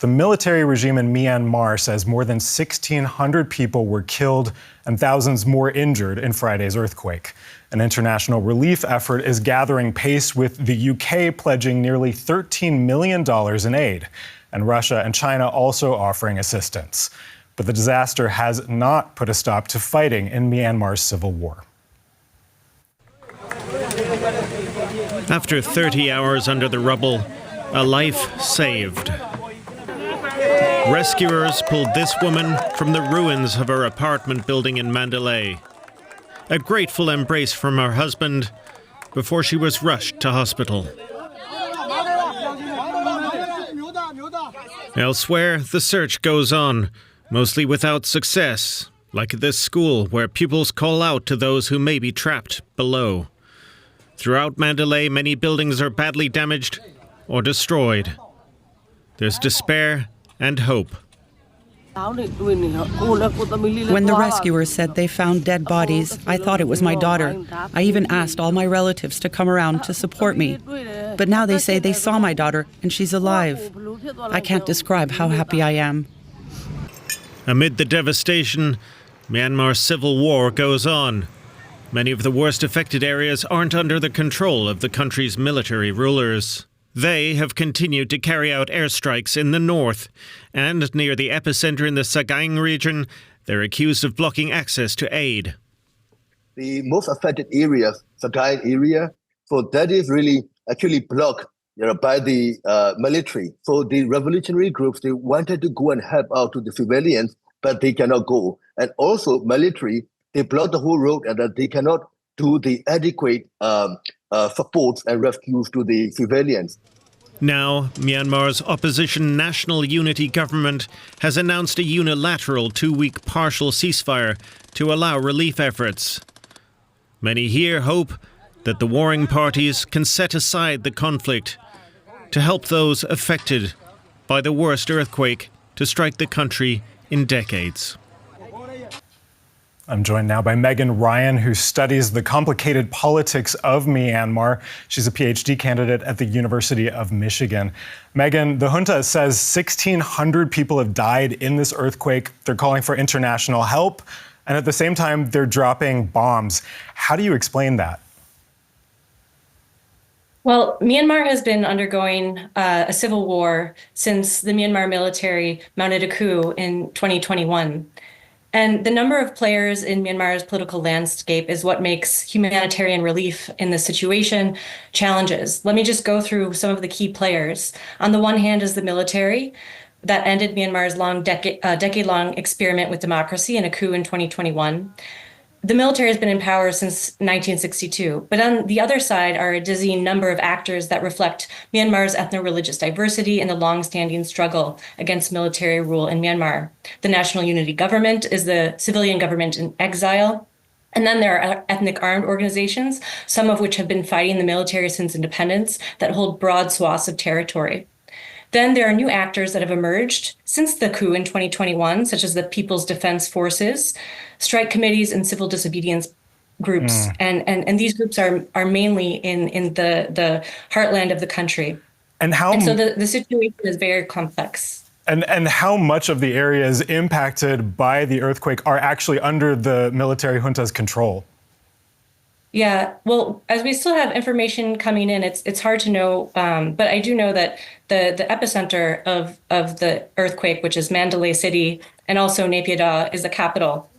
The military regime in Myanmar says more than 1,600 people were killed and thousands more injured in Friday's earthquake. An international relief effort is gathering pace, with the UK pledging nearly $13 million in aid, and Russia and China also offering assistance. But the disaster has not put a stop to fighting in Myanmar's civil war. After 30 hours under the rubble, a life saved. Rescuers pulled this woman from the ruins of her apartment building in Mandalay. A grateful embrace from her husband before she was rushed to hospital. Elsewhere, the search goes on, mostly without success, like at this school where pupils call out to those who may be trapped below. Throughout Mandalay, many buildings are badly damaged or destroyed. There's despair and hope. When the rescuers said they found dead bodies, I thought it was my daughter. I even asked all my relatives to come around to support me. But now they say they saw my daughter and she's alive. I can't describe how happy I am. Amid the devastation, Myanmar's civil war goes on. Many of the worst affected areas aren't under the control of the country's military rulers. They have continued to carry out airstrikes in the north, and near the epicenter in the Sagaing region, they're accused of blocking access to aid. The most affected area, Sagaing area, so that is really actually blocked by the military. So the revolutionary groups, they wanted to go and help out to the civilians, but they cannot go. And also military, they block the whole road and that they cannot do the adequate supports and rescues to the civilians. Now, Myanmar's opposition National Unity Government has announced a unilateral 2-week partial ceasefire to allow relief efforts. Many here hope that the warring parties can set aside the conflict to help those affected by the worst earthquake to strike the country in decades. I'm joined now by Megan Ryan, who studies the complicated politics of Myanmar. She's a PhD candidate at the University of Michigan. Megan, the junta says 1,600 people have died in this earthquake. They're calling for international help, and at the same time, they're dropping bombs. How do you explain that? Well, Myanmar has been undergoing a civil war since the Myanmar military mounted a coup in 2021. And the number of players in Myanmar's political landscape is what makes humanitarian relief in this situation challenges. Let me just go through some of the key players. On the one hand is the military that ended Myanmar's decade-long experiment with democracy in a coup in 2021. The military has been in power since 1962, but on the other side are a dizzying number of actors that reflect Myanmar's ethno-religious diversity and the long-standing struggle against military rule in Myanmar. The National Unity Government is the civilian government in exile. And then there are ethnic armed organizations, some of which have been fighting the military since independence, that hold broad swaths of territory. Then there are new actors that have emerged since the coup in 2021, such as the People's Defense Forces, strike committees, and civil disobedience groups. And these groups are mainly in the heartland of the country. And so the situation is very complex. And how much of the areas impacted by the earthquake are actually under the military junta's control? Yeah, well, as we still have information coming in, it's hard to know, but I do know that the epicenter of the earthquake, which is Mandalay City, and also Naypyidaw is the capital.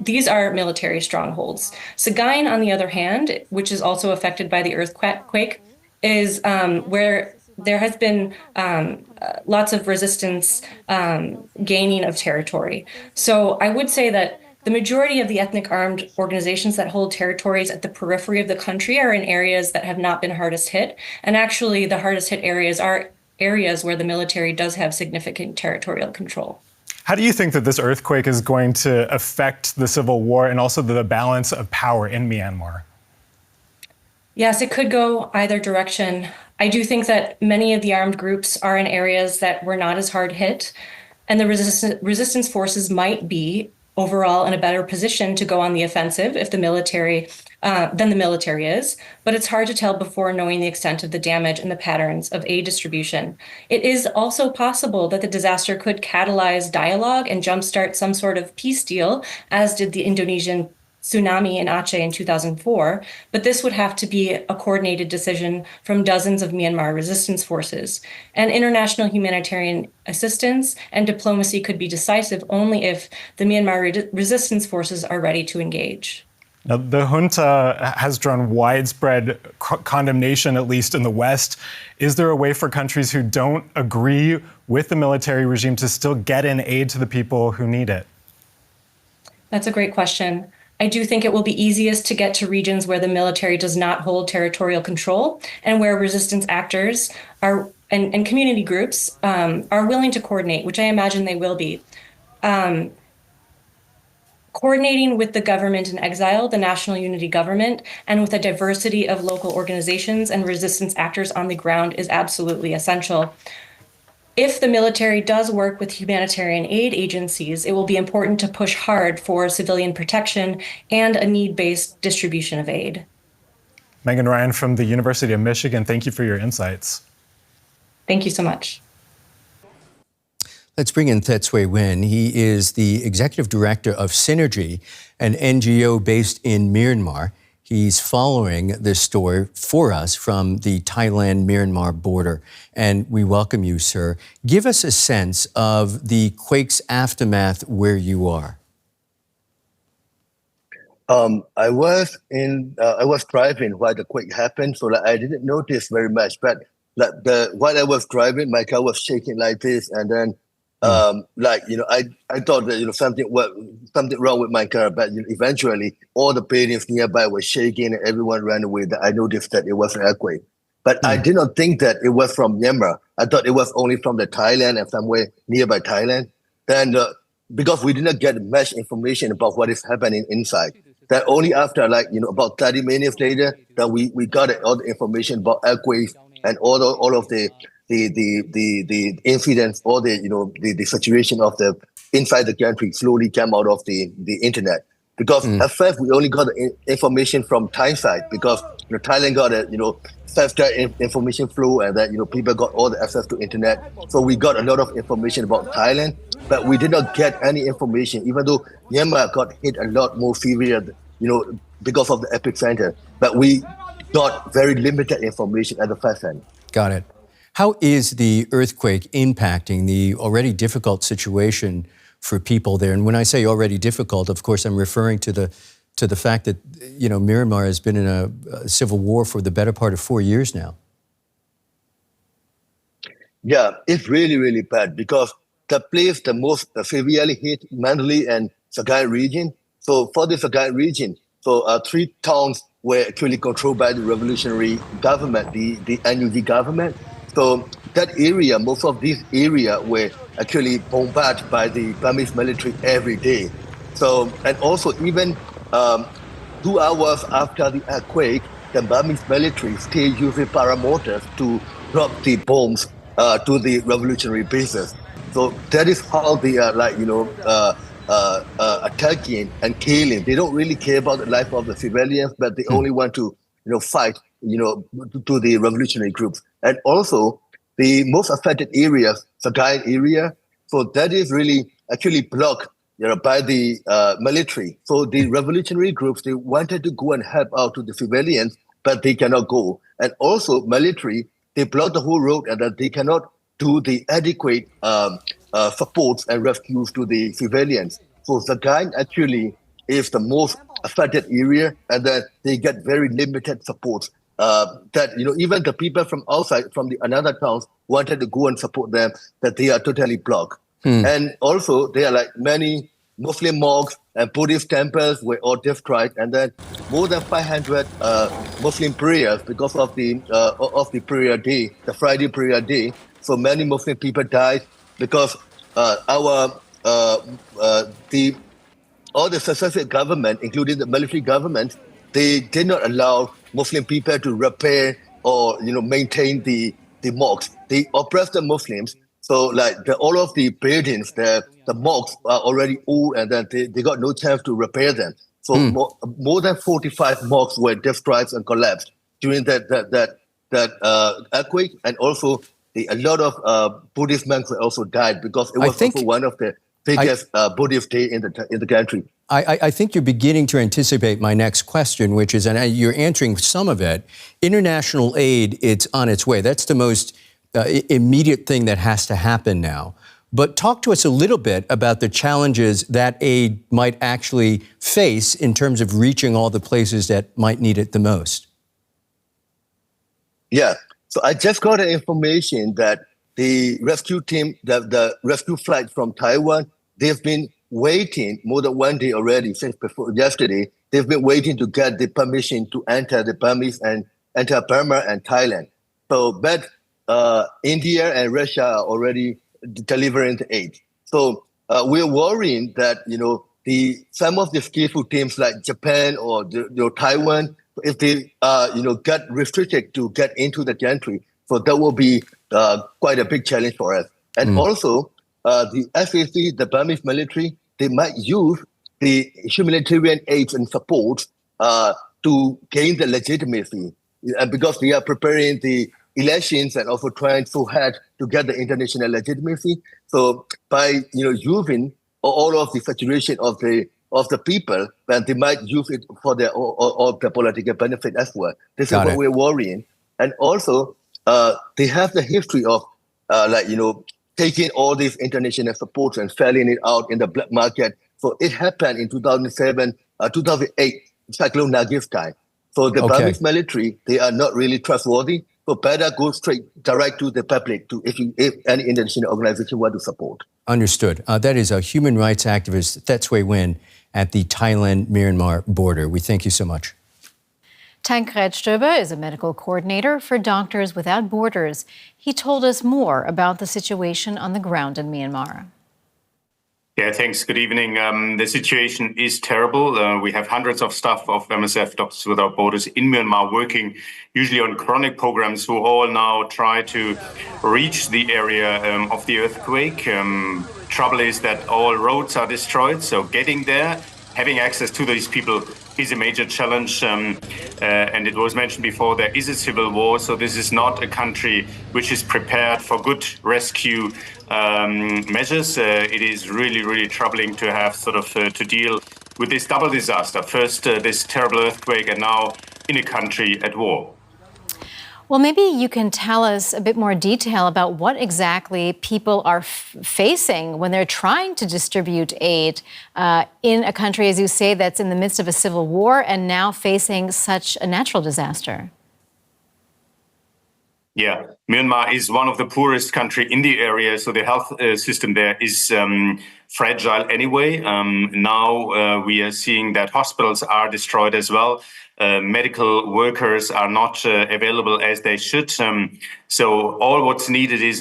These are military strongholds. Sagaing, on the other hand, which is also affected by the earthquake, is where there has been lots of resistance, gaining of territory. So I would say that the majority of the ethnic armed organizations that hold territories at the periphery of the country are in areas that have not been hardest hit. And actually, the hardest hit areas are areas where the military does have significant territorial control. How do you think that this earthquake is going to affect the civil war and also the balance of power in Myanmar? Yes, it could go either direction. I do think that many of the armed groups are in areas that were not as hard hit, and the resistance forces might be overall in a better position to go on the offensive if the military than the military is, but it's hard to tell before knowing the extent of the damage and the patterns of aid distribution. It is also possible that the disaster could catalyze dialogue and jumpstart some sort of peace deal, as did the Indonesian tsunami in Aceh in 2004, but this would have to be a coordinated decision from dozens of Myanmar resistance forces. And international humanitarian assistance and diplomacy could be decisive only if the Myanmar resistance forces are ready to engage. Now, the junta has drawn widespread condemnation, at least in the West. Is there a way for countries who don't agree with the military regime to still get in aid to the people who need it? That's a great question. I do think it will be easiest to get to regions where the military does not hold territorial control and where resistance actors are and community groups are willing to coordinate, which I imagine they will be. Coordinating with the government in exile, the National Unity Government, and with a diversity of local organizations and resistance actors on the ground is absolutely essential. If the military does work with humanitarian aid agencies, it will be important to push hard for civilian protection and a need-based distribution of aid. Megan Ryan from the University of Michigan, thank you for your insights. Thank you so much. Let's bring in Thet Win. He is the executive director of Synergy, an NGO based in Myanmar. He's following this story for us from the Thailand-Myanmar border. And we welcome you, sir. Give us a sense of the quake's aftermath where you are. I was driving while the quake happened, so I didn't notice very much. But while I was driving, my car was shaking like this, and then I thought that something wrong with my car, but eventually all the buildings nearby were shaking and everyone ran away. I noticed that it was an earthquake, but I did not think that it was from Myanmar. I thought it was only from the Thailand and somewhere nearby Thailand. Then because we did not get much information about what is happening inside, that only after about 30 minutes later that we got all the information about earthquakes and all of the incidents, or the situation of the inside the country slowly came out of the internet. Because at first we only got the information from Thai side, because Thailand got a faster information flow, and that people got all the access to internet. So we got a lot of information about Thailand, but we did not get any information, even though Myanmar got hit a lot more severe, because of the epicenter. But we got very limited information at the first hand. Got it. How is the earthquake impacting the already difficult situation for people there? And when I say already difficult, of course, I'm referring to the fact that, Myanmar has been in a civil war for the better part of 4 years now. Yeah, it's really, really bad, because the place the most severely hit Mandalay and Sagaing region. So for the Sagaing region, 3 towns were actually controlled by the revolutionary government, the NUG government. So that area, most of this area were actually bombarded by the Burmese military every day. So, and also even 2 hours after the earthquake, the Burmese military still using paramotors to drop the bombs to the revolutionary bases. So that is how they are attacking and killing. They don't really care about the life of the civilians, but they only want to fight to the revolutionary groups. And also the most affected areas, Sagaing area, so that is really actually blocked by the military. So the revolutionary groups, they wanted to go and help out to the civilians, but they cannot go. And also military, they block the whole road, and that they cannot do the adequate supports and rescues to the civilians. So Sagaing actually is the most affected area, and then they get very limited support. That even the people from outside, from the another towns, wanted to go and support them, that they are totally blocked. And also there are many Muslim mosques and Buddhist temples were all destroyed, and then more than 500 Muslim prayers because of the prayer day, the Friday prayer day. So many Muslim people died because all the successive government, including the military government, they did not allow Muslim people to repair or maintain the mosques. They oppressed the Muslims. So like all of the buildings, the mosques are already old, and then they got no chance to repair them. So more than 45 mosques were destroyed and collapsed during that earthquake, and also a lot of Buddhist monks also died because it was also one of the biggest Buddhist day in the country. I think you're beginning to anticipate my next question, which is, and you're answering some of it, international aid, it's on its way. That's the most immediate thing that has to happen now. But talk to us a little bit about the challenges that aid might actually face in terms of reaching all the places that might need it the most. Yeah, so I just got the information that the rescue team, the rescue flight from Taiwan, they've been waiting more than 1 day already since before yesterday. They've been waiting to get the permission to enter the Burmese and enter Burma and Thailand. So, but India and Russia are already delivering the aid. So we're worrying that some of the skillful teams like Japan or Taiwan, if they get restricted to get into the country, so that will be quite a big challenge for us. And also the FAC, the Burmese military, they might use the humanitarian aid and support to gain the legitimacy, because they are preparing the elections and also trying so hard to get the international legitimacy. So by using all of the saturation of the people, then they might use it for their political benefit as well. This is what we're worrying. And also they have the history of taking all these international supports and selling it out in the black market. So it happened in 2007, 2008, Cyclone Nagif time. So the Burmese military, they are not really trustworthy. So better go direct to the public if any international organization want to support. Understood. That is a human rights activist, Thet Win, at the Thailand-Myanmar border. We thank you so much. Tankred Stöbe is a medical coordinator for Doctors Without Borders. He told us more about the situation on the ground in Myanmar. Yeah, thanks. Good evening. The situation is terrible. We have hundreds of staff of MSF, Doctors Without Borders, in Myanmar working usually on chronic programs who all now try to reach the area of the earthquake. Trouble is that all roads are destroyed, so getting there, having access to these people is a major challenge. And it was mentioned before, there is a civil war, so this is not a country which is prepared for good rescue measures. It is really, really troubling to have to deal with this double disaster. First, this terrible earthquake, and now in a country at war. Well, maybe you can tell us a bit more detail about what exactly people are facing when they're trying to distribute aid in a country, as you say, that's in the midst of a civil war and now facing such a natural disaster. Yeah, Myanmar is one of the poorest countries in the area, so the health system there is fragile anyway. Now we are seeing that hospitals are destroyed as well. Medical workers are not available as they should. So all what's needed is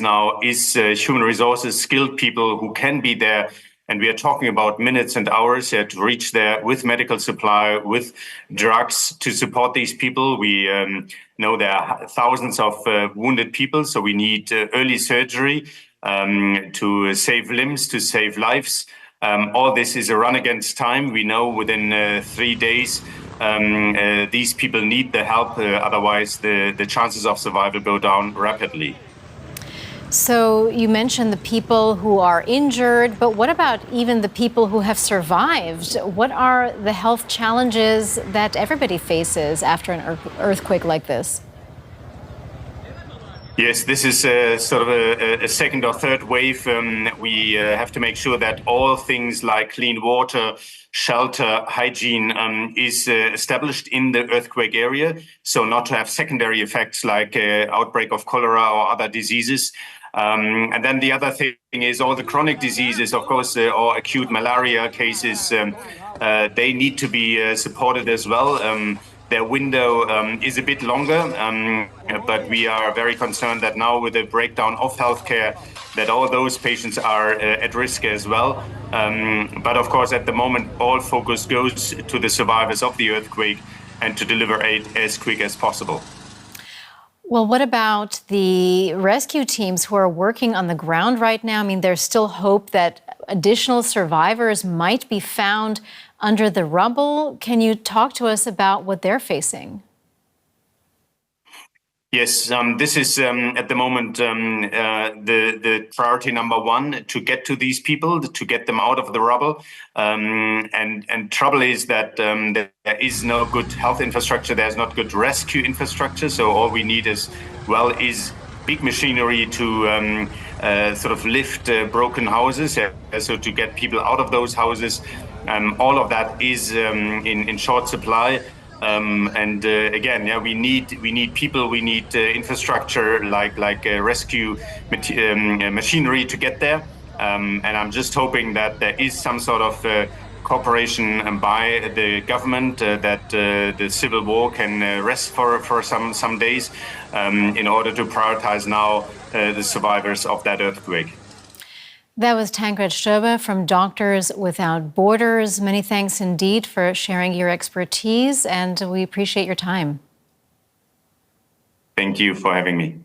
human resources, skilled people who can be there. And we are talking about minutes and hours to reach there with medical supply, with drugs to support these people. We know there are thousands of wounded people, so we need early surgery to save limbs, to save lives. All this is a run against time. We know within 3 days these people need the help, otherwise the chances of survival go down rapidly. So you mentioned the people who are injured, but what about even the people who have survived? What are the health challenges that everybody faces after an earthquake like this? Yes, this is a second or third wave. We have to make sure that all things like clean water, shelter, hygiene is established in the earthquake area, so not to have secondary effects like outbreak of cholera or other diseases. And then the other thing is all the chronic diseases, of course, or acute malaria cases, they need to be supported as well. Their window is a bit longer, but we are very concerned that now with the breakdown of healthcare, that all those patients are at risk as well. But of course, at the moment, all focus goes to the survivors of the earthquake and to deliver aid as quick as possible. Well, what about the rescue teams who are working on the ground right now? I mean, there's still hope that additional survivors might be found under the rubble. Can you talk to us about what they're facing? Yes, this is at the moment the priority number one, to get to these people, to get them out of the rubble. And trouble is that there is no good health infrastructure. There's not good rescue infrastructure. So all we need is big machinery to sort of lift broken houses. So to get people out of those houses, all of that is in short supply. Again, we need people, we need infrastructure like rescue machinery to get there. And I'm just hoping that there is some sort of cooperation by the government, that the civil war can rest for some days in order to prioritize now the survivors of that earthquake. That was Tankred Stöbe from Doctors Without Borders. Many thanks indeed for sharing your expertise, and we appreciate your time. Thank you for having me.